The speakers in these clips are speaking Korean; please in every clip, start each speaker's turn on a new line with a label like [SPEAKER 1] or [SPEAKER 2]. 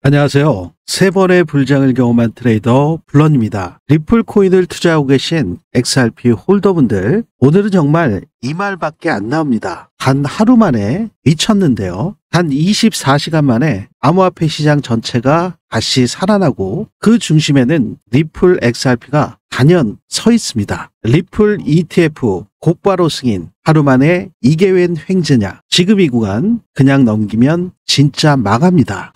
[SPEAKER 1] 안녕하세요. 세 번의 불장을 경험한 트레이더 블런입니다. 리플 코인을 투자하고 계신 XRP 홀더분들, 오늘은 정말 이 말밖에 안 나옵니다. 단 하루 만에 미쳤는데요. 단 24시간 만에 암호화폐 시장 전체가 다시 살아나고 그 중심에는 리플 XRP가 단연 서 있습니다. 리플 ETF 곧바로 승인, 하루 만에 이게 웬 횡재냐. 지금 이 구간 그냥 넘기면 진짜 망합니다.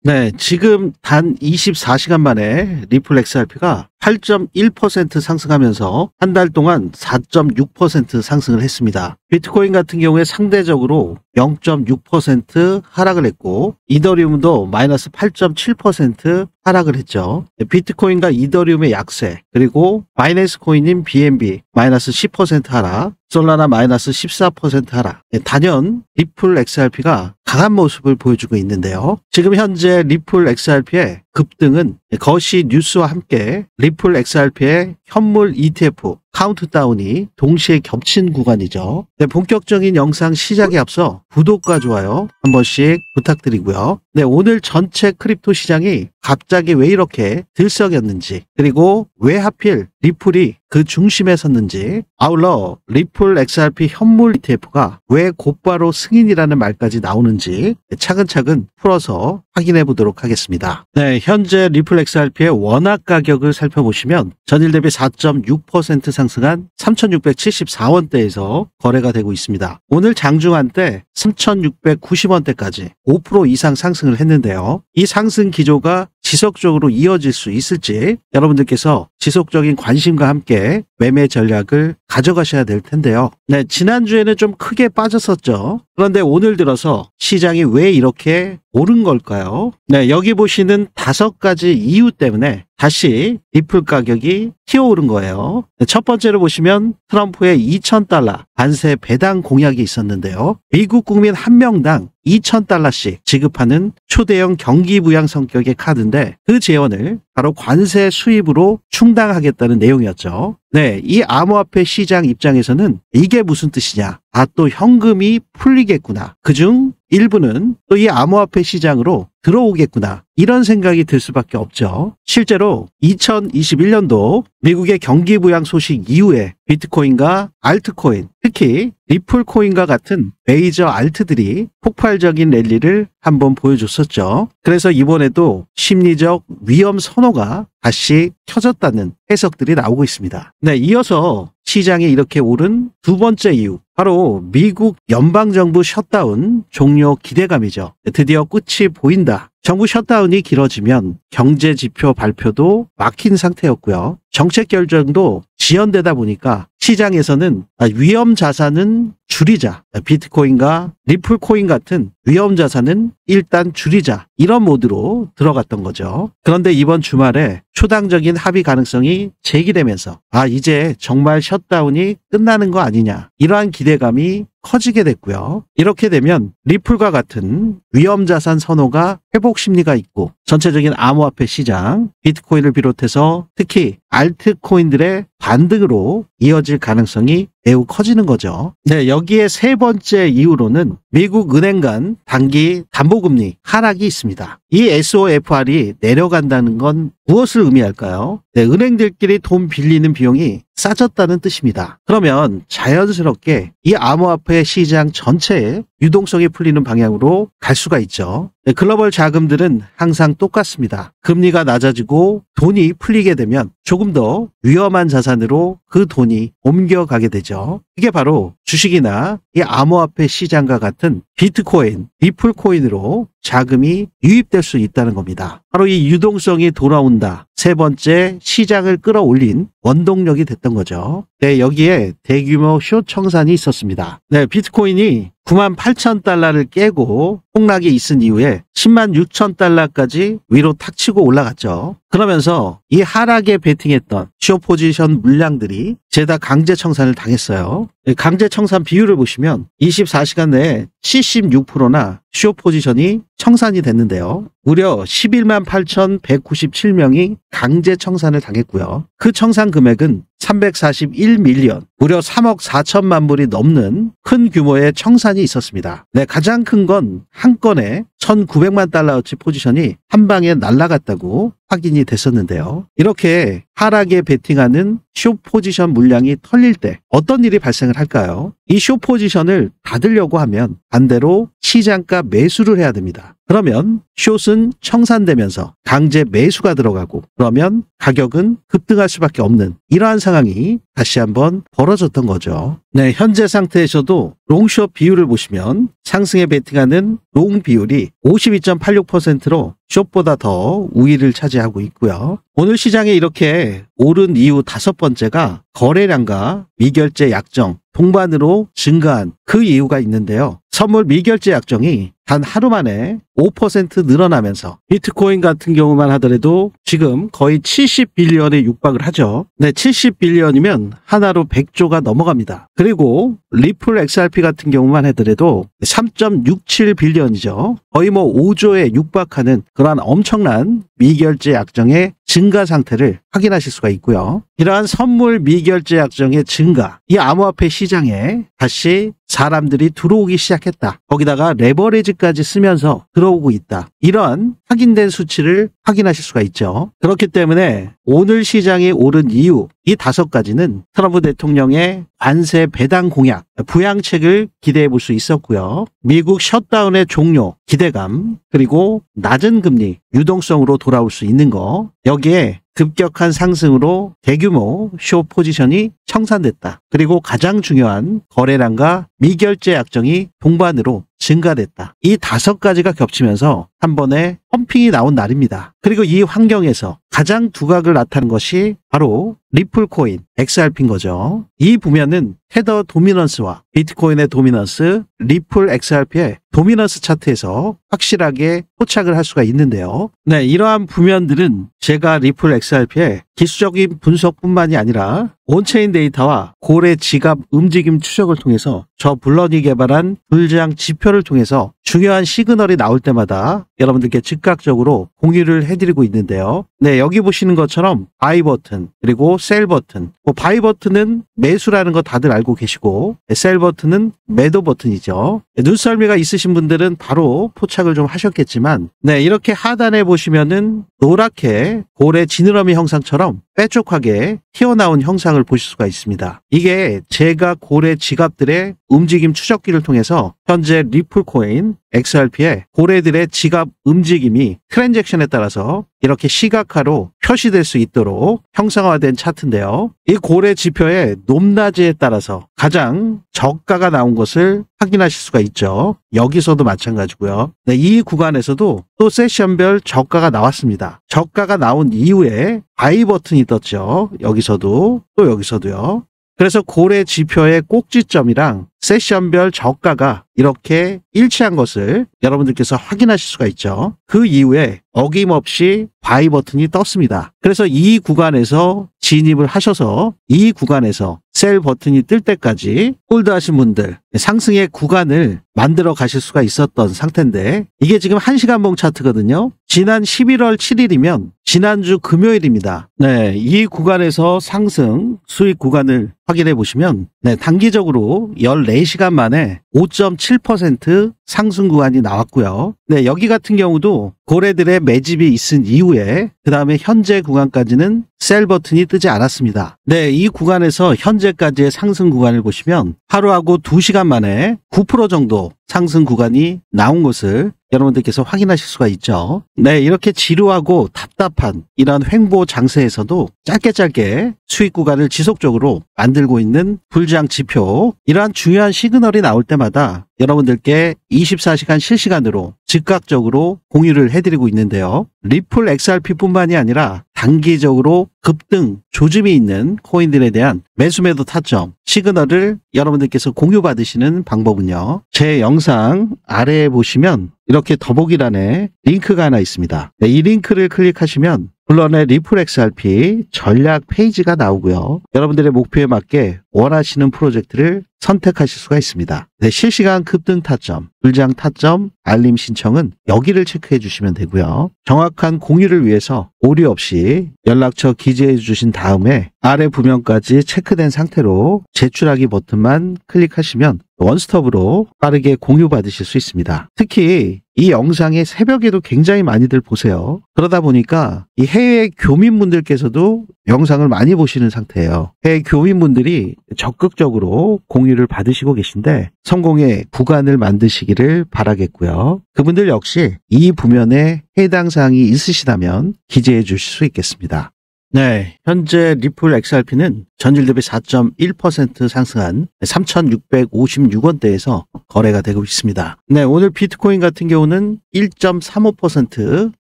[SPEAKER 1] 네, 지금 단 24시간 만에 리플 XRP가 8.1% 상승하면서 한 달 동안 4.6% 상승을 했습니다. 비트코인 같은 경우에 상대적으로 0.6% 하락을 했고 이더리움도 마이너스 8.7% 하락을 했죠. 비트코인과 이더리움의 약세, 그리고 바이낸스 코인인 BNB 마이너스 10% 하락, 솔라나 마이너스 14% 하락. 단연 리플 XRP가 강한 모습을 보여주고 있는데요. 지금 현재 리플 XRP의 급등은 거시 뉴스와 함께 리플 XRP의 현물 ETF 카운트다운이 동시에 겹친 구간이죠. 네, 본격적인 영상 시작에 앞서 구독과 좋아요 한 번씩 부탁드리고요. 네, 오늘 전체 크립토 시장이 갑자기 왜 이렇게 들썩였는지, 그리고 왜 하필 리플이 그 중심에 섰는지, 아울러 리플 XRP 현물 ETF가 왜 곧바로 승인이라는 말까지 나오는지 차근차근 풀어서 확인해 보도록 하겠습니다. 네, 현재 리플 XRP의 원화 가격을 살펴보시면 전일 대비 4.6% 상승한 3,674원대에서 거래가 되고 있습니다. 오늘 장중한 때 3,690원대까지 5% 이상 상승을 했는데요. 이 상승 기조가 지속적으로 이어질 수 있을지 여러분들께서 지속적인 관심과 함께 매매 전략을 가져가셔야 될 텐데요. 네, 지난주에는 좀 크게 빠졌었죠. 그런데 오늘 들어서 시장이 왜 이렇게 오른 걸까요? 네, 여기 보시는 5가지 이유 때문에 다시 리플 가격이 튀어오른 거예요. 네, 첫 번째로 보시면 트럼프의 2,000달러 관세 배당 공약이 있었는데요. 미국 국민 한 명당 2,000달러씩 지급하는 초대형 경기 부양 성격의 카드인데 그 재원을 바로 관세 수입으로 충당하겠다는 내용이었죠. 네, 이 암호화폐 시장 입장에서는 이게 무슨 뜻이냐? 아, 또 현금이 풀리겠구나. 그중 일부는 또 이 암호화폐 시장으로 들어오겠구나. 이런 생각이 들 수밖에 없죠. 실제로 2021년도 미국의 경기 부양 소식 이후에 비트코인과 알트코인, 특히 리플 코인과 같은 메이저 알트들이 폭발적인 랠리를 한번 보여줬었죠. 그래서 이번에도 심리적 위험 선호가 다시 켜졌다는 해석들이 나오고 있습니다. 네, 이어서 시장에 이렇게 오른 두 번째 이유, 바로 미국 연방정부 셧다운 종료 기대감이죠. 드디어 끝이 보인다. 정부 셧다운이 길어지면 경제 지표 발표도 막힌 상태였고요. 정책 결정도 지연되다 보니까 시장에서는 위험 자산은 줄이자, 비트코인과 리플 코인 같은 위험 자산은 일단 줄이자, 이런 모드로 들어갔던 거죠. 그런데 이번 주말에 초당적인 합의 가능성이 제기되면서 이제 정말 셧다운이 끝나는 거 아니냐, 이러한 기대감이 커지게 됐고요. 이렇게 되면 리플과 같은 위험자산 선호가 회복 심리가 있고 전체적인 암호화폐 시장, 비트코인을 비롯해서 특히 알트코인들의 반등으로 이어질 가능성이 매우 커지는 거죠. 네, 여기에 세 번째 이유로는 미국 은행 간 단기 담보금리 하락이 있습니다. 이 SOFR이 내려간다는 건 무엇을 의미할까요? 네, 은행들끼리 돈 빌리는 비용이 싸졌다는 뜻입니다. 그러면 자연스럽게 이 암호화폐 시장 전체에 유동성이 풀리는 방향으로 갈 수가 있죠. 네, 글로벌 자금들은 항상 똑같습니다. 금리가 낮아지고 돈이 풀리게 되면 조금 더 위험한 자산으로 그 돈이 옮겨가게 되죠. 이게 바로 주식이나 이 암호화폐 시장과 같은 비트코인, 리플 코인으로 자금이 유입될 수 있다는 겁니다. 바로 이 유동성이 돌아온다. 세 번째, 시장을 끌어올린 원동력이 됐던 거죠. 네, 여기에 대규모 숏 청산이 있었습니다. 네, 비트코인이 98,000달러를 깨고 폭락이 있은 이후에 106,000달러까지 위로 탁 치고 올라갔죠. 그러면서 이 하락에 베팅했던 숏 포지션 물량들이 죄다 강제 청산을 당했어요. 강제 청산 비율을 보시면 24시간 내에 76%나 숏 포지션이 청산이 됐는데요. 무려 11만 8,197명이 강제 청산을 당했고요. 그 청산 금액은 341밀리언, 무려 3억 4천만 불이 넘는 큰 규모의 청산이 있었습니다. 네, 가장 큰 건 한 건에 1,900만 달러어치 포지션이 한 방에 날아갔다고 확인이 됐었는데요. 이렇게 하락에 베팅하는 숏 포지션 물량이 털릴 때 어떤 일이 발생을 할까요? 이 숏 포지션을 닫으려고 하면 반대로 시장가 매수를 해야 됩니다. 그러면 숏은 청산되면서 강제 매수가 들어가고 그러면 가격은 급등할 수밖에 없는 이러한 상황이 다시 한번 벌어졌던 거죠. 네, 현재 상태에서도 롱숏 비율을 보시면 상승에 베팅하는 롱 비율이 52.86%로 숏보다 더 우위를 차지하고 있고요. 오늘 시장에 이렇게 오른 이유 다섯 번째가 거래량과 미결제 약정 동반으로 증가한 그 이유가 있는데요. 선물 미결제 약정이 단 하루 만에 5% 늘어나면서 비트코인 같은 경우만 하더라도 지금 거의 70빌리언에 육박을 하죠. 네, 70빌리언이면 하나로 100조가 넘어갑니다. 그리고 리플 XRP 같은 경우만 하더라도 3.67빌리언이죠. 거의 뭐 5조에 육박하는 그러한 엄청난 미결제 약정의 증가 상태를 확인하실 수가 있고요. 이러한 선물 미결제 약정의 증가, 이 암호화폐 시장에 다시 사람들이 들어오기 시작했다. 거기다가 레버리지까지 쓰면서 들어오고 있다. 이런 확인된 수치를 확인하실 수가 있죠. 그렇기 때문에 오늘 시장이 오른 이유, 이 다섯 가지는 트럼프 대통령의 관세 배당 공약, 부양책을 기대해 볼 수 있었고요. 미국 셧다운의 종료, 기대감, 그리고 낮은 금리, 유동성으로 돌아올 수 있는 거, 여기에 급격한 상승으로 대규모 숏 포지션이 청산됐다. 그리고 가장 중요한 거래량과 미결제 약정이 동반으로 증가됐다. 이 다섯 가지가 겹치면서 한 번에 펌핑이 나온 날입니다. 그리고 이 환경에서 가장 두각을 나타낸 것이 바로 리플코인, XRP인 거죠. 이 부면은 테더 도미넌스와 비트코인의 도미넌스, 리플 XRP의 도미넌스 차트에서 확실하게 포착을 할 수가 있는데요. 네, 이러한 부면들은 제가 리플 XRP의 기술적인 분석뿐만이 아니라 온체인 데이터와 고래 지갑 움직임 추적을 통해서 저 블런이 개발한 불장 지표를 통해서 중요한 시그널이 나올 때마다 여러분들께 즉각적으로 공유를 해드리고 있는데요. 네, 여기 보시는 것처럼 바이 버튼 그리고 셀 버튼, 바이 버튼은 매수라는 거 다들 알고 계시고 셀 버튼은 매도 버튼이죠. 눈썰미가 있으신 분들은 바로 포착을 좀 하셨겠지만, 네, 이렇게 하단에 보시면은 노랗게 고래 지느러미 형상처럼 빼쪽하게 튀어나온 형상을 보실 수가 있습니다. 이게 제가 고래 지갑들의 움직임 추적기를 통해서 현재 리플코인, XRP의 고래들의 지갑 움직임이 트랜잭션에 따라서 이렇게 시각화로 표시될 수 있도록 형상화된 차트인데요. 이 고래 지표의 높낮이에 따라서 가장 저가가 나온 것을 확인하실 수가 있죠. 여기서도 마찬가지고요. 네, 이 구간에서도 또 세션별 저가가 나왔습니다. 저가가 나온 이후에 바이 버튼이 떴죠. 여기서도 또 여기서도요. 그래서 고래 지표의 꼭지점이랑 세션별 저가가 이렇게 일치한 것을 여러분들께서 확인하실 수가 있죠. 그 이후에 어김없이 바이 버튼이 떴습니다. 그래서 이 구간에서 진입을 하셔서 이 구간에서 셀 버튼이 뜰 때까지 홀드 하신 분들 상승의 구간을 만들어 가실 수가 있었던 상태인데, 이게 지금 1시간봉 차트거든요. 지난 11월 7일이면 지난주 금요일입니다. 네, 이 구간에서 상승 수익 구간을 확인해 보시면 네, 단기적으로 14시간 만에 5.7% 상승 구간이 나왔고요. 네, 여기 같은 경우도 고래들의 매집이 있은 이후에 그 다음에 현재 구간까지는 셀 버튼이 뜨지 않았습니다. 네, 이 구간에서 현재까지의 상승 구간을 보시면 하루하고 2시간 만에 9% 정도 상승 구간이 나온 것을 여러분들께서 확인하실 수가 있죠. 네, 이렇게 지루하고 답답한 이런 횡보 장세에서도 짧게 수익 구간을 지속적으로 만들고 있는 불장 지표, 이러한 중요한 시그널이 나올 때마다 여러분들께 24시간 실시간으로 즉각적으로 공유를 해드리고 있는데요. 리플 XRP뿐만이 아니라 단기적으로 급등 조짐이 있는 코인들에 대한 매수매도 타점 시그널을 여러분들께서 공유받으시는 방법은요, 제 영상 아래에 보시면 이렇게 더보기란에 링크가 하나 있습니다. 네, 이 링크를 클릭하시면 물론의 리플 XRP 전략 페이지가 나오고요. 여러분들의 목표에 맞게 원하시는 프로젝트를 선택하실 수가 있습니다. 네, 실시간 급등 타점, 불장 타점, 알림 신청은 여기를 체크해 주시면 되고요. 정확한 공유를 위해서 오류 없이 연락처 기재해 주신 다음에 아래 부면까지 체크된 상태로 제출하기 버튼만 클릭하시면 원스톱으로 빠르게 공유 받으실 수 있습니다. 특히 이 영상의 새벽에도 굉장히 많이들 보세요. 그러다 보니까 이 해외 교민분들께서도 영상을 많이 보시는 상태예요. 해외 교민분들이 적극적으로 공유를 받으시고 계신데 성공의 구간을 만드시기를 바라겠고요. 그분들 역시 이 부면에 해당 사항이 있으시다면 기재해 주실 수 있겠습니다. 네, 현재 리플 XRP는 전일 대비 4.1% 상승한 3,656원대에서 거래가 되고 있습니다. 네, 오늘 비트코인 같은 경우는 1.35%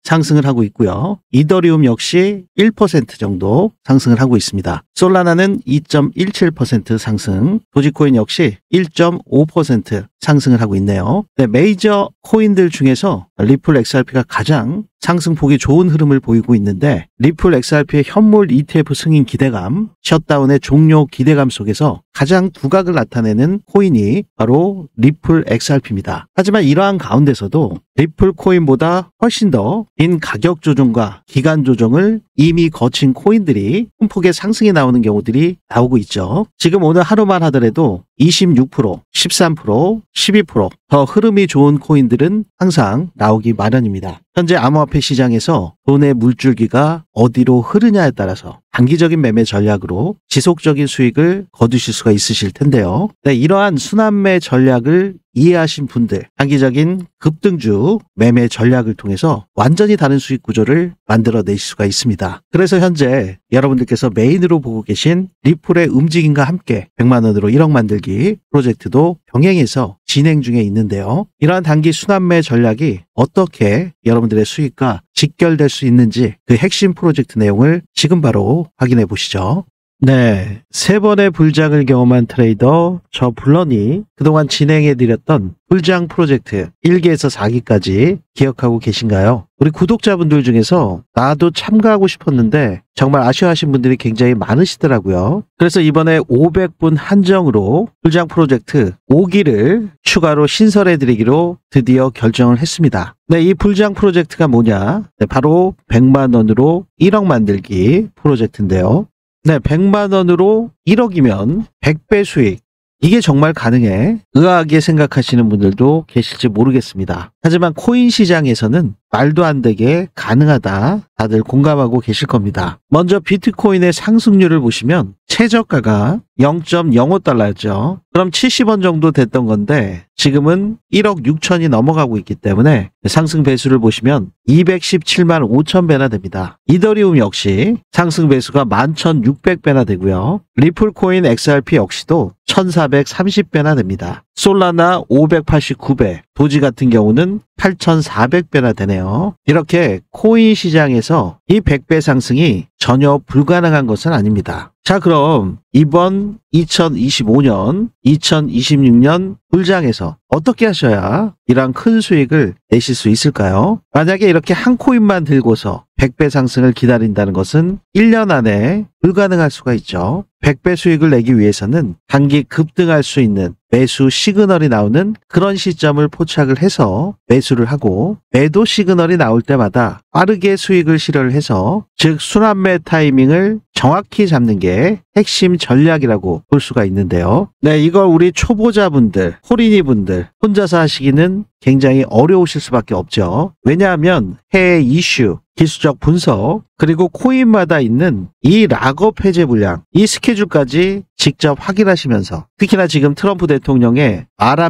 [SPEAKER 1] 상승을 하고 있고요. 이더리움 역시 1% 정도 상승을 하고 있습니다. 솔라나는 2.17% 상승, 도지코인 역시 1.5% 상승을 하고 있네요. 네, 메이저 코인들 중에서 리플 XRP가 가장 상승폭이 좋은 흐름을 보이고 있는데 리플 XRP의 현물 ETF 승인 기대감, 셧다운의 종료 기대감 속에서 가장 두각을 나타내는 코인이 바로 리플 XRP입니다. 하지만 이러한 가운데서도 리플 코인보다 훨씬 더 긴 가격 조정과 기간 조정을 이미 거친 코인들이 큰 폭의 상승이 나오는 경우들이 나오고 있죠. 지금 오늘 하루만 하더라도 26%, 13%, 12%더 흐름이 좋은 코인들은 항상 나오기 마련입니다. 현재 암호화폐 시장에서 돈의 물줄기가 어디로 흐르냐에 따라서 단기적인 매매 전략으로 지속적인 수익을 거두실 수가 있으실 텐데요. 네, 이러한 순환매 전략을 이해하신 분들, 단기적인 급등주 매매 전략을 통해서 완전히 다른 수익 구조를 만들어낼 수가 있습니다. 그래서 현재 여러분들께서 메인으로 보고 계신 리플의 움직임과 함께 100만 원으로 1억 만들기 프로젝트도 병행해서 진행 중에 있는데요. 이러한 단기 순환매 전략이 어떻게 여러분들의 수익과 직결될 수 있는지 그 핵심 프로젝트 내용을 지금 바로 확인해 보시죠. 네, 3번의 불장을 경험한 트레이더 저 블런이 그동안 진행해드렸던 불장 프로젝트 1기에서 4기까지 기억하고 계신가요? 우리 구독자분들 중에서 나도 참가하고 싶었는데 정말 아쉬워하신 분들이 굉장히 많으시더라고요. 그래서 이번에 500분 한정으로 불장 프로젝트 5기를 추가로 신설해드리기로 드디어 결정을 했습니다. 네, 이 불장 프로젝트가 뭐냐? 네, 바로 100만 원으로 1억 만들기 프로젝트인데요. 네, 100만 원으로 1억이면 100배 수익. 이게 정말 가능해? 의아하게 생각하시는 분들도 계실지 모르겠습니다. 하지만 코인 시장에서는 말도 안 되게 가능하다. 다들 공감하고 계실 겁니다. 먼저 비트코인의 상승률을 보시면 최저가가 0.05달러였죠. 그럼 70원 정도 됐던 건데 지금은 1억 6천이 넘어가고 있기 때문에 상승 배수를 보시면 217만 5천 배나 됩니다. 이더리움 역시 상승 배수가 11,600배나 되고요. 리플코인 XRP 역시도 1,430배나 됩니다. 솔라나 589배, 도지 같은 경우는 8,400배나 되네요. 이렇게 코인 시장에서 이 100배 상승이 전혀 불가능한 것은 아닙니다. 자, 그럼 이번 2025년, 2026년 불장에서 어떻게 하셔야 이러한 큰 수익을 내실 수 있을까요? 만약에 이렇게 한 코인만 들고서 100배 상승을 기다린다는 것은 1년 안에 불가능할 수가 있죠. 100배 수익을 내기 위해서는 단기 급등할 수 있는 매수 시그널이 나오는 그런 시점을 포착을 해서 매수를 하고 매도 시그널이 나올 때마다 빠르게 수익을 실현을 해서 즉 순환매 타이밍을 정확히 잡는 게 핵심 전략이라고 볼 수가 있는데요. 네, 이걸 우리 초보자분들, 호린이분들 혼자서 하시기는 굉장히 어려우실 수밖에 없죠. 왜냐하면 해외 이슈, 기술적 분석, 그리고 코인마다 있는 이 락업 해제 물량, 이 스케줄까지 직접 확인하시면서 특히나 지금 트럼프 대통령의 말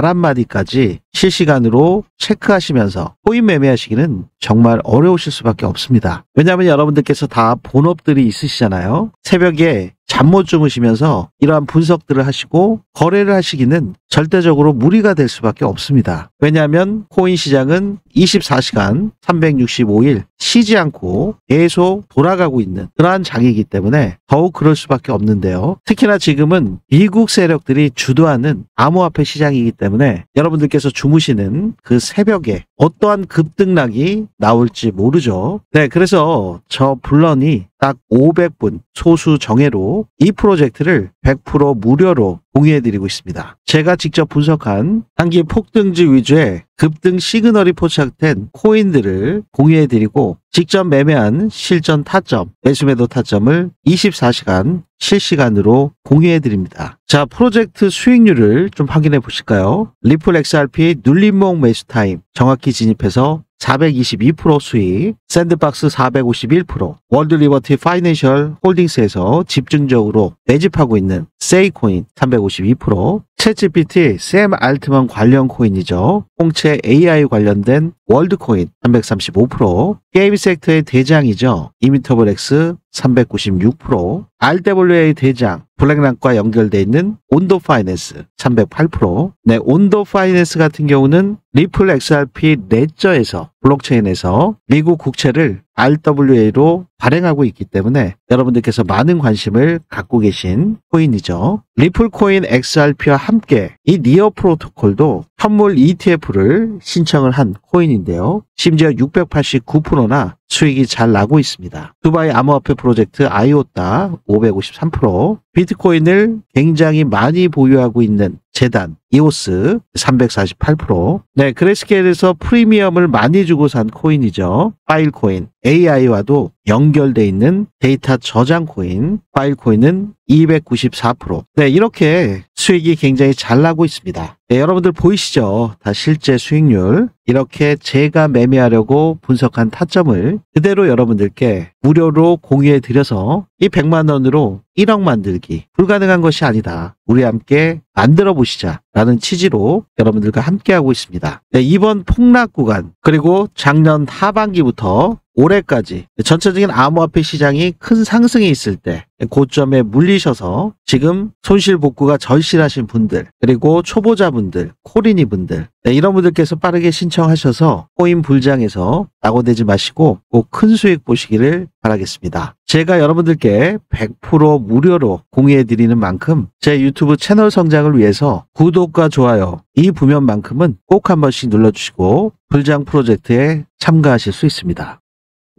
[SPEAKER 1] 한마디까지 실시간으로 체크하시면서 코인 매매하시기는 정말 어려우실 수밖에 없습니다. 왜냐하면 여러분들께서 다 본업들이 있으시잖아요. 새벽에 잠 못 주무시면서 이러한 분석들을 하시고 거래를 하시기는 절대적으로 무리가 될 수밖에 없습니다. 왜냐하면 코인 시장은 24시간 365일 쉬지 않고 계속 돌아가고 있는 그러한 장이기 때문에 더욱 그럴 수밖에 없는데요. 특히나 지금은 미국 세력들이 주도하는 암호화폐 시장이기 때문에 여러분들께서 주무시는 그 새벽에 어떠한 급등락이 나올지 모르죠. 네, 그래서 저 블런이 딱 500분 소수 정예로 이 프로젝트를 100% 무료로 공유해드리고 있습니다. 제가 직접 분석한 단기 폭등주 위주의 급등 시그널이 포착된 코인들을 공유해드리고 직접 매매한 실전 타점, 매수매도 타점을 24시간 실시간으로 공유해드립니다. 자, 프로젝트 수익률을 좀 확인해 보실까요? 리플 XRP 눌림목 매수 타임 정확히 진입해서 422% 수익, 샌드박스 451%, 월드리버티 파이낸셜 홀딩스에서 집중적으로 매집하고 있는 세이코인 352%, 챗GPT, 샘 알트만 관련 코인이죠. 홍채 AI 관련된 월드코인 335%, 게임 섹터의 대장이죠. 이미터블엑스 396%, RWA 대장 블랙락과 연결되어 있는 온도 파이낸스 308%. 네, 온도 파이낸스 같은 경우는 리플 XRP 레저에서 블록체인에서 미국 국채를 RWA로 발행하고 있기 때문에 여러분들께서 많은 관심을 갖고 계신 코인이죠. 리플코인 XRP와 함께 이 니어 프로토콜도 현물 ETF를 신청을 한 코인인데요. 심지어 689%나 수익이 잘 나고 있습니다. 두바이 암호화폐 프로젝트 아이오타 553%, 비트코인을 굉장히 많이 보유하고 있는 재단 이오스 348%, 네, 그레스케일에서 프리미엄을 많이 주고 산 코인이죠. 파일코인 AI와도 연결돼 있는 데이터 저장 코인 파일코인은 294%. 네, 이렇게 수익이 굉장히 잘 나고 있습니다. 네, 여러분들 보이시죠? 다 실제 수익률. 이렇게 제가 매매하려고 분석한 타점을 그대로 여러분들께 무료로 공유해 드려서 이 100만 원으로 1억 만들기 불가능한 것이 아니다. 우리 함께 만들어 보시자 라는 취지로 여러분들과 함께 하고 있습니다. 네, 이번 폭락 구간 그리고 작년 하반기부터 올해까지 전체적인 암호화폐 시장이 큰 상승이 있을 때 고점에 물리셔서 지금 손실 복구가 절실하신 분들 그리고 초보자분들, 코리니 분들, 네, 이런 분들께서 빠르게 신청하셔서 코인 불장에서 낙오되지 마시고 꼭 큰 수익 보시기를 바라겠습니다. 제가 여러분들께 100% 무료로 공유해 드리는 만큼 제 유튜브 채널 성장을 위해서 구독과 좋아요 이 부면만큼은 꼭 한 번씩 눌러주시고 불장 프로젝트에 참가하실 수 있습니다.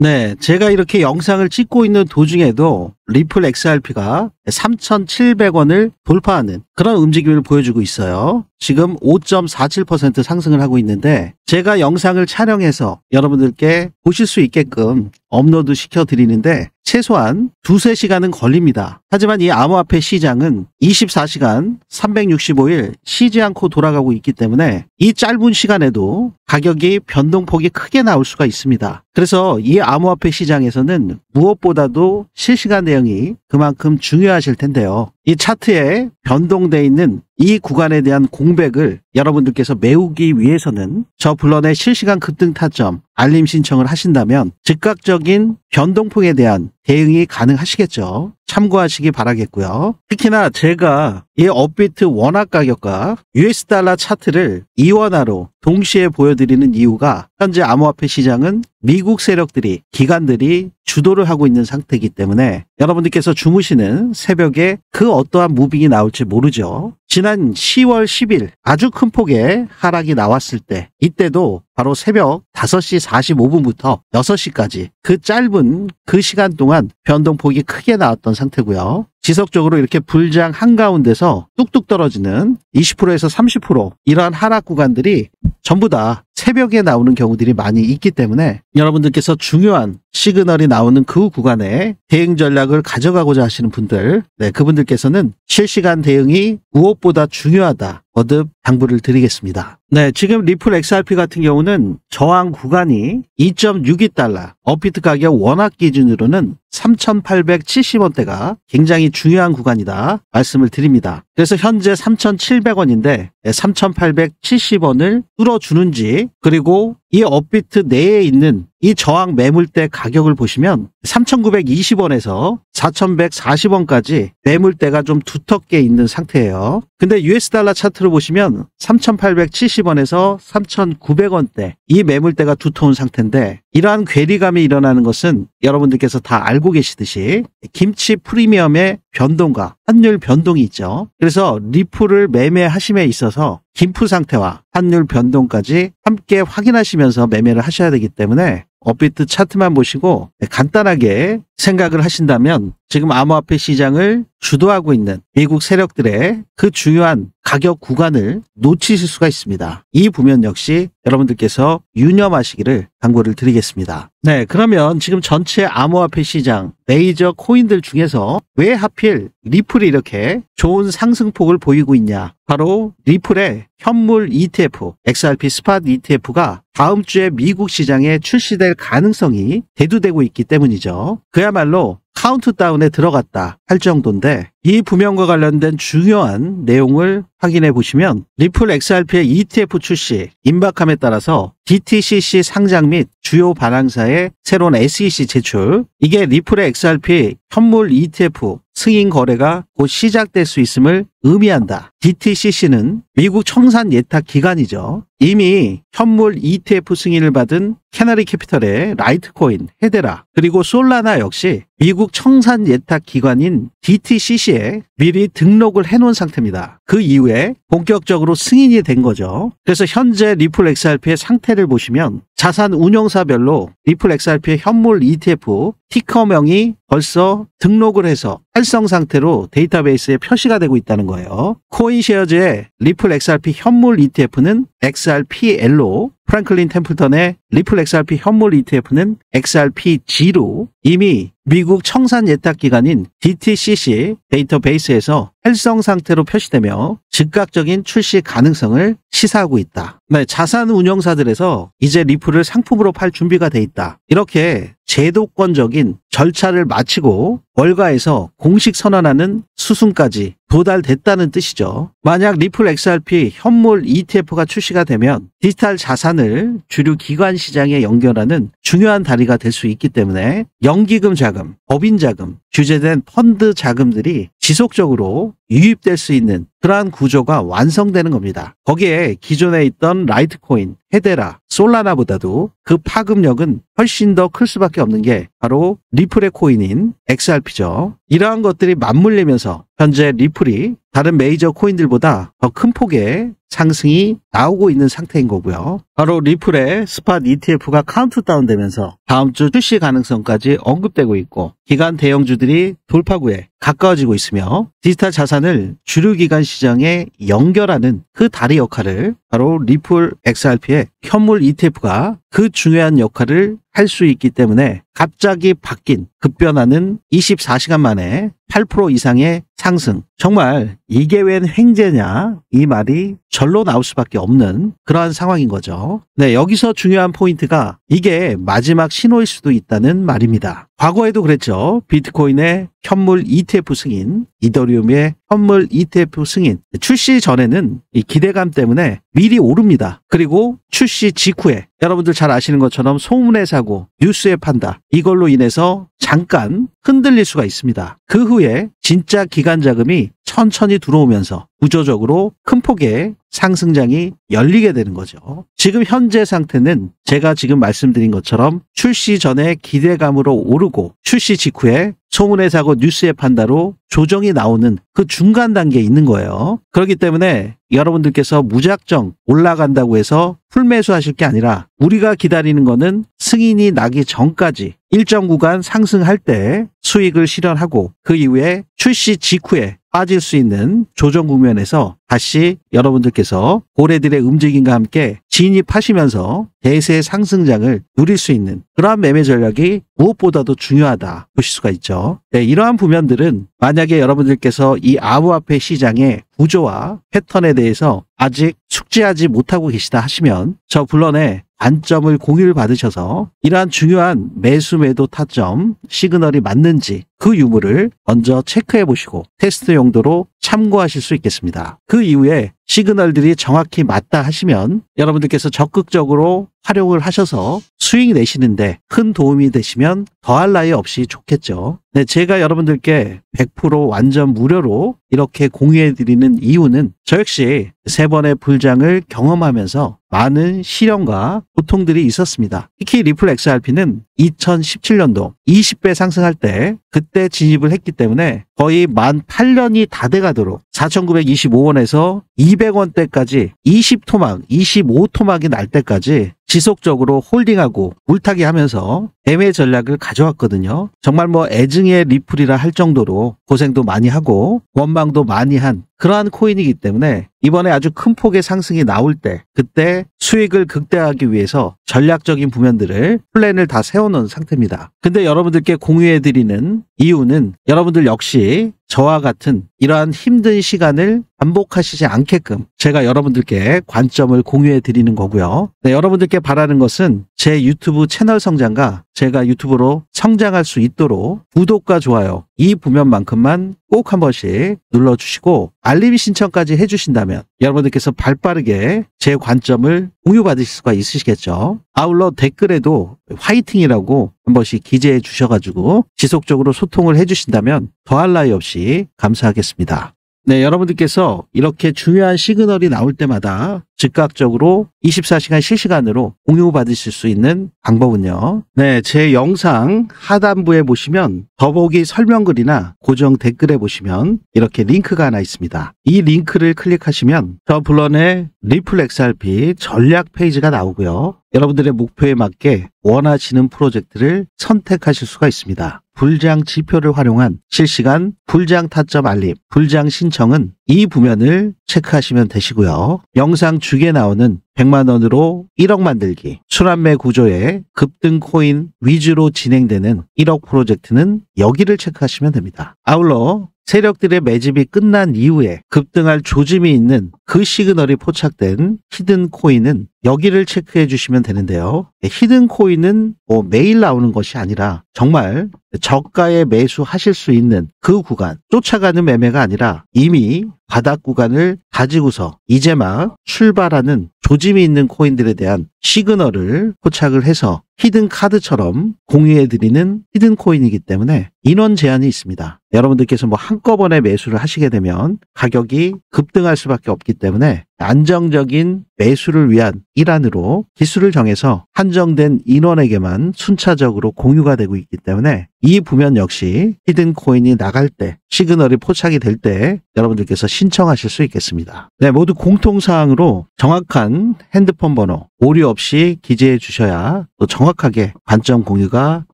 [SPEAKER 1] 네, 제가 이렇게 영상을 찍고 있는 도중에도 리플 XRP가 3,700원을 돌파하는 그런 움직임을 보여주고 있어요. 지금 5.47% 상승을 하고 있는데 제가 영상을 촬영해서 여러분들께 보실 수 있게끔 업로드 시켜드리는데 최소한 2~3시간은 걸립니다. 하지만 이 암호화폐 시장은 24시간 365일 쉬지 않고 돌아가고 있기 때문에 이 짧은 시간에도 가격이 변동폭이 크게 나올 수가 있습니다. 그래서 이 암호화폐 시장에서는 무엇보다도 실시간 대응이 그만큼 중요하실 텐데요. 이 차트에 변동되어 있는 이 구간에 대한 공백을 여러분들께서 메우기 위해서는 저 블런의 실시간 급등 타점 알림 신청을 하신다면 즉각적인 변동폭에 대한 대응이 가능하시겠죠. 참고하시기 바라겠고요. 특히나 제가 이 업비트 원화 가격과 US 달러 차트를 이원화로 동시에 보여드리는 이유가 현재 암호화폐 시장은 미국 세력들이, 기관들이 주도를 하고 있는 상태이기 때문에 여러분들께서 주무시는 새벽에 그 어떠한 무빙이 나올지 모르죠. 지난 10월 10일 아주 큰 폭의 하락이 나왔을 때 이때도 바로 새벽 5시 45분부터 6시까지 그 짧은 그 시간 동안 변동폭이 크게 나왔던 상태고요. 지속적으로 이렇게 불장 한가운데서 뚝뚝 떨어지는 20%에서 30% 이러한 하락 구간들이 전부 다 새벽에 나오는 경우들이 많이 있기 때문에 여러분들께서 중요한 시그널이 나오는 그 구간에 대응 전략을 가져가고자 하시는 분들, 네, 그분들께서는 실시간 대응이 무엇보다 중요하다. 거듭 당부를 드리겠습니다. 네, 지금 리플 XRP 같은 경우는 저항 구간이 2.62달러, 업비트 가격 원화 기준으로는 3,870원대가 굉장히 중요한 구간이다 말씀을 드립니다. 그래서 현재 3,700원인데 3,870원을 뚫어주는지 그리고 이 업비트 내에 있는 이 저항 매물대 가격을 보시면 3,920원에서 4,140원까지 매물대가 좀 두텁게 있는 상태예요. 근데 US 달러 차트를 보시면 3,870원에서 3,900원대 이 매물대가 두터운 상태인데 이러한 괴리감이 일어나는 것은 여러분들께서 다 알고 계시듯이 김치 프리미엄의 변동과 환율 변동이 있죠. 그래서 리플을 매매하심에 있어서 김프 상태와 환율 변동까지 함께 확인하시면서 매매를 하셔야 되기 때문에 업비트 차트만 보시고 간단하게 생각을 하신다면 지금 암호화폐 시장을 주도하고 있는 미국 세력들의 그 중요한 가격 구간을 놓치실 수가 있습니다. 이 부분 역시 여러분들께서 유념하시기를 당부를 드리겠습니다. 네, 그러면 지금 전체 암호화폐 시장 메이저 코인들 중에서 왜 하필 리플이 이렇게 좋은 상승폭을 보이고 있냐? 바로 리플의 현물 ETF, XRP 스팟 ETF가 다음 주에 미국 시장에 출시될 가능성이 대두되고 있기 때문이죠. 그야말로 카운트다운에 들어갔다 할 정도인데 이 부명과 관련된 중요한 내용을 확인해 보시면 리플 XRP의 ETF 출시, 임박함에 따라서 DTCC 상장 및 주요 발행사의 새로운 SEC 제출, 이게 리플의 XRP 현물 ETF 승인 거래가 곧 시작될 수 있음을 의미한다. DTCC는 미국 청산 예탁 기관이죠. 이미 현물 ETF 승인을 받은 캐나리 캐피털의 라이트코인, 헤데라, 그리고 솔라나 역시 미국 청산 예탁 기관인 DTCC에 미리 등록을 해놓은 상태입니다. 그 이후에 본격적으로 승인이 된 거죠. 그래서 현재 리플 XRP의 상태를 보시면 자산 운용사별로 리플 XRP의 현물 ETF 티커명이 벌써 등록을 해서 활성 상태로 데이터베이스에 표시가 되고 있다는 거예요. 코인쉐어즈의 리플 XRP 현물 ETF는 XRPL로, 프랭클린 템플턴의 리플 XRP 현물 ETF는 XRPG로 이미 미국 청산 예탁 기관인 DTCC 데이터베이스에서 활성 상태로 표시되며 즉각적인 출시 가능성을 시사하고 있다. 네, 자산 운용사들에서 이제 리플을 상품으로 팔 준비가 돼 있다. 이렇게 제도권적인 절차를 마치고 월가에서 공식 선언하는 수순까지 도달됐다는 뜻이죠. 만약 리플 XRP 현물 ETF가 출시가 되면 디지털 자산을 주류 기관 시장에 연결하는 중요한 다리가 될 수 있기 때문에 연기금 자금, 법인 자금, 규제된 펀드 자금들이 지속적으로 유입될 수 있는 그러한 구조가 완성되는 겁니다. 거기에 기존에 있던 라이트코인, 헤데라, 솔라나보다도 그 파급력은 훨씬 더 클 수밖에 없는 게 바로 리플의 코인인 XRP죠. 이러한 것들이 맞물리면서 현재 리플이 다른 메이저 코인들보다 더 큰 폭의 상승이 나오고 있는 상태인 거고요. 바로 리플의 스팟 ETF가 카운트다운 되면서 다음 주 출시 가능성까지 언급되고 있고 기관 대형주들이 돌파구에 가까워지고 있으며 디지털 자산을 주류 기관 시장에 연결하는 그 다리 역할을 바로 리플 XRP의 현물 ETF가 그 중요한 역할을 할 수 있기 때문에 갑자기 바뀐 급변하는 24시간 만에 8% 이상의 상승. 정말 이게 웬 횡재냐? 이 말이 절로 나올 수밖에 없는 그러한 상황인 거죠. 네, 여기서 중요한 포인트가 이게 마지막 신호일 수도 있다는 말입니다. 과거에도 그랬죠. 비트코인의 현물 ETF 승인, 이더리움의 현물 ETF 승인. 출시 전에는 이 기대감 때문에 미리 오릅니다. 그리고 출시 직후에 여러분들 잘 아시는 것처럼 소문에 사고 뉴스에 판다. 이걸로 인해서 잠깐 흔들릴 수가 있습니다. 그 후에 진짜 기관 자금이 천천히 들어오면서 구조적으로 큰 폭의 상승장이 열리게 되는 거죠. 지금 현재 상태는 제가 지금 말씀드린 것처럼 출시 전에 기대감으로 오르고 출시 직후에 소문에 사고 뉴스에 판다로 조정이 나오는 그 중간 단계에 있는 거예요. 그렇기 때문에 여러분들께서 무작정 올라간다고 해서 풀매수 하실 게 아니라 우리가 기다리는 거는 승인이 나기 전까지 일정 구간 상승할 때 수익을 실현하고 그 이후에 출시 직후에 빠질 수 있는 조정 국면에서 다시 여러분들께서 고래들의 움직임과 함께 진입하시면서 대세 상승장을 누릴 수 있는 그러한 매매 전략이 무엇보다도 중요하다 보실 수가 있죠. 네, 이러한 부면들은 만약에 여러분들께서 이 암호화폐 시장의 구조와 패턴에 대해서 아직 숙지하지 못하고 계시다 하시면 저 블런에 관점을 공유를 받으셔서 이러한 중요한 매수 매도 타점 시그널이 맞는지 그 유무를 먼저 체크해 보시고 테스트 용도로 참고하실 수 있겠습니다. 그 이후에 시그널들이 정확히 맞다 하시면 여러분들께서 적극적으로 활용을 하셔서 수익 내시는데 큰 도움이 되시면 더할 나위 없이 좋겠죠. 네, 제가 여러분들께 100% 완전 무료로 이렇게 공유해드리는 이유는 저 역시 3번의 불장을 경험하면서 많은 시련과 고통들이 있었습니다. 특히 리플 XRP는 2017년도 20배 상승할 때 그때 진입을 했기 때문에 거의 만 8년이 다 돼가도록 4,925원에서 200원대까지 20토막, 25토막이 날 때까지 지속적으로 홀딩하고 물타기 하면서 매매 전략을 가져왔거든요. 정말 뭐 애증의 리플이라 할 정도로 고생도 많이 하고 원망도 많이 한 그러한 코인이기 때문에 이번에 아주 큰 폭의 상승이 나올 때 그때 수익을 극대화하기 위해서 전략적인 부면들을 플랜을 다 세워놓은 상태입니다. 근데 여러분들께 공유해드리는 이유는 여러분들 역시 저와 같은 이러한 힘든 시간을 반복하시지 않게끔 제가 여러분들께 관점을 공유해 드리는 거고요. 네, 여러분들께 바라는 것은 제 유튜브 채널 성장과 제가 유튜브로 성장할 수 있도록 구독과 좋아요 이 부면만큼만 꼭 한 번씩 눌러주시고 알림 신청까지 해주신다면 여러분들께서 발빠르게 제 관점을 공유받으실 수가 있으시겠죠. 아울러 댓글에도 화이팅이라고 한 번씩 기재해 주셔가지고 지속적으로 소통을 해주신다면 더할 나위 없이 감사하겠습니다. 네, 여러분들께서 이렇게 중요한 시그널이 나올 때마다 즉각적으로 24시간 실시간으로 공유받으실 수 있는 방법은요. 네, 제 영상 하단부에 보시면 더보기 설명글이나 고정 댓글에 보시면 이렇게 링크가 하나 있습니다. 이 링크를 클릭하시면 저 블런의 리플 XRP 전략 페이지가 나오고요. 여러분들의 목표에 맞게 원하시는 프로젝트를 선택하실 수가 있습니다. 불장 지표를 활용한 실시간 불장 타점 알림, 불장 신청은 이 부면을 체크하시면 되시고요. 영상 중에 나오는 100만원으로 1억 만들기, 순환매 구조의 급등 코인 위주로 진행되는 1억 프로젝트는 여기를 체크하시면 됩니다. 아울러 세력들의 매집이 끝난 이후에 급등할 조짐이 있는 그 시그널이 포착된 히든 코인은 여기를 체크해 주시면 되는데요. 히든 코인은 매일 나오는 것이 아니라 정말 저가에 매수하실 수 있는 그 구간, 쫓아가는 매매가 아니라 이미 바닥 구간을 가지고서 이제 막 출발하는 조짐이 있는 코인들에 대한 시그널을 포착을 해서 히든 카드처럼 공유해드리는 히든 코인이기 때문에 인원 제한이 있습니다. 여러분들께서 한꺼번에 매수를 하시게 되면 가격이 급등할 수밖에 없기 때문에 안정적인 매수를 위한 일환으로 기술을 정해서 한정된 인원에게만 순차적으로 공유가 되고 있기 때문에 이 부면 역시 히든 코인이 나갈 때 시그널이 포착이 될 때 여러분들께서 신청하실 수 있겠습니다. 네, 모두 공통사항으로 정확한 핸드폰 번호 오류 없이 기재해 주셔야 또 정확하게 관점 공유가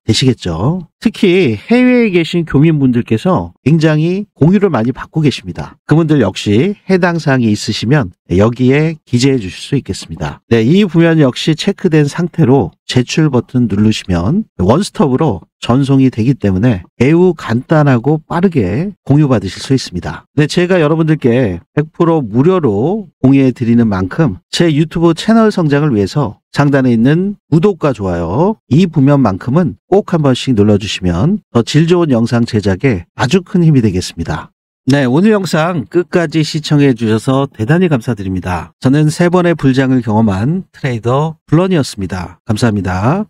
[SPEAKER 1] 되시겠죠. 특히 해외에 계신 교민분들께서 굉장히 공유를 많이 받고 계십니다. 그분들 역시 해당 사항이 있으시면 여기에 기재해 주실 수 있겠습니다. 네, 이 부면 역시 체크된 상태로 제출 버튼 누르시면 원스톱으로 전송이 되기 때문에 매우 간단하고 빠르게 공유받으실 수 있습니다. 네, 제가 여러분들께 100% 무료로 공유해 드리는 만큼 제 유튜브 채널 성장을 위해서 상단에 있는 구독과 좋아요 이 부면만큼은 꼭 한 번씩 눌러주시면 더 질 좋은 영상 제작에 아주 큰 힘이 되겠습니다. 네, 오늘 영상 끝까지 시청해 주셔서 대단히 감사드립니다. 저는 3번의 불장을 경험한 트레이더 블런이었습니다. 감사합니다.